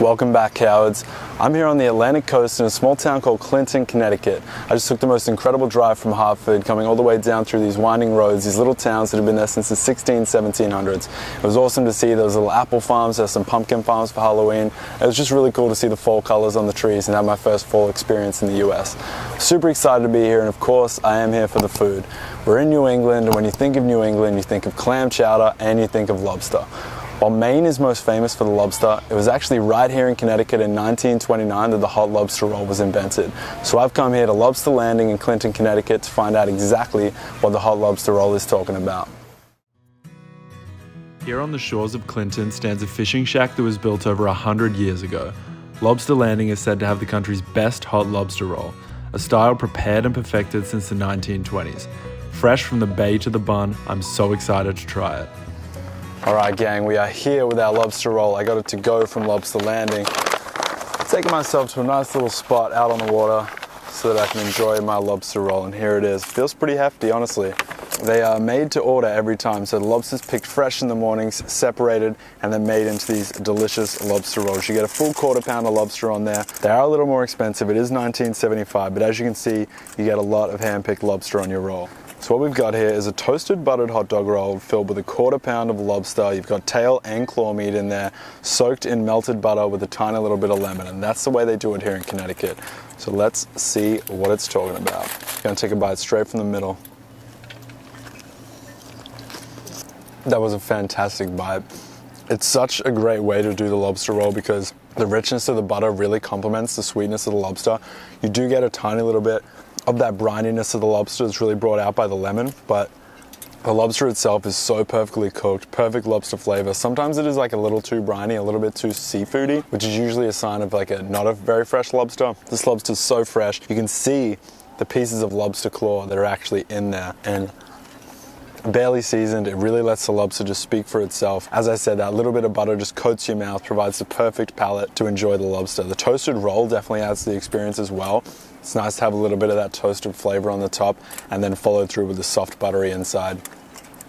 Welcome back, cowards. I'm here on the Atlantic coast in a small town called Clinton, Connecticut. I just took the most incredible drive from Hartford, coming all the way down through these winding roads, these little towns that have been there since the 1700s. It was awesome to see those little apple farms, there's some pumpkin farms for Halloween. It was just really cool to see the fall colors on the trees and have my first fall experience in the US. Super excited to be here, and of course, I am here for the food. We're in New England, and when you think of New England, you think of clam chowder and you think of lobster. While Maine is most famous for the lobster, it was actually right here in Connecticut in 1929 that the hot lobster roll was invented. So I've come here to Lobster Landing in Clinton, Connecticut to find out exactly what the hot lobster roll is talking about. Here on the shores of Clinton stands a fishing shack that was built over 100 years ago. Lobster Landing is said to have the country's best hot lobster roll, a style prepared and perfected since the 1920s. Fresh from the bay to the bun, I'm so excited to try it. Alright gang, we are here with our lobster roll. I got it to go from Lobster Landing. Taking myself to a nice little spot out on the water so that I can enjoy my lobster roll, and here it is. Feels pretty hefty, honestly. They are made to order every time, so the lobster's picked fresh in the mornings, separated, and then made into these delicious lobster rolls. You get a full quarter-pound of lobster on there. They are a little more expensive. It is $19.75, but as you can see, you get a lot of hand-picked lobster on your roll. So what we've got here is a toasted buttered hot dog roll filled with a quarter-pound of lobster. You've got tail and claw meat in there, soaked in melted butter with a tiny little bit of lemon, and that's the way they do it here in Connecticut. So let's see what it's talking about. Gonna take a bite straight from the middle. That was a fantastic bite. It's such a great way to do the lobster roll because the richness of the butter really complements the sweetness of the lobster. You do get a tiny little bit of that brininess of the lobster that's really brought out by the lemon, but the lobster itself is so perfectly cooked, perfect lobster flavor. Sometimes it is like a little too briny, a little bit too seafoody, which is usually a sign of like not a very fresh lobster. This lobster is so fresh. You can see the pieces of lobster claw that are actually in there, and barely seasoned. It really lets the lobster just speak for itself. As I said, that little bit of butter just coats your mouth, provides the perfect palate to enjoy the lobster. The toasted roll definitely adds to the experience as well. It's nice to have a little bit of that toasted flavor on the top and then followed through with the soft buttery inside.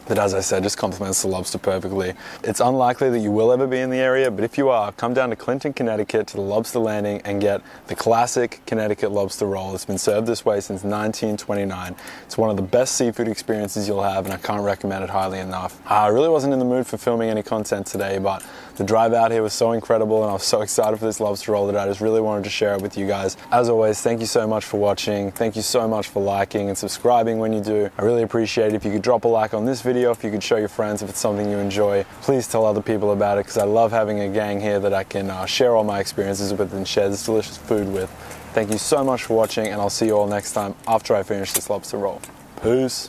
That, as I said, just complements the lobster perfectly. It's unlikely that you will ever be in the area, but if you are, come down to Clinton, Connecticut to the Lobster Landing and get the classic Connecticut lobster roll. It's been served this way since 1929. It's one of the best seafood experiences you'll have, and I can't recommend it highly enough. I really wasn't in the mood for filming any content today, but the drive out here was so incredible and I was so excited for this lobster roll that I just really wanted to share it with you guys. As always, thank you so much for watching. Thank you so much for liking and subscribing when you do. I really appreciate it. If you could drop a like on this video, if you could show your friends if it's something you enjoy, please tell other people about it because I love having a gang here that I can share all my experiences with and share this delicious food with. Thank you so much for watching, and I'll see you all next time after I finish this lobster roll. Peace.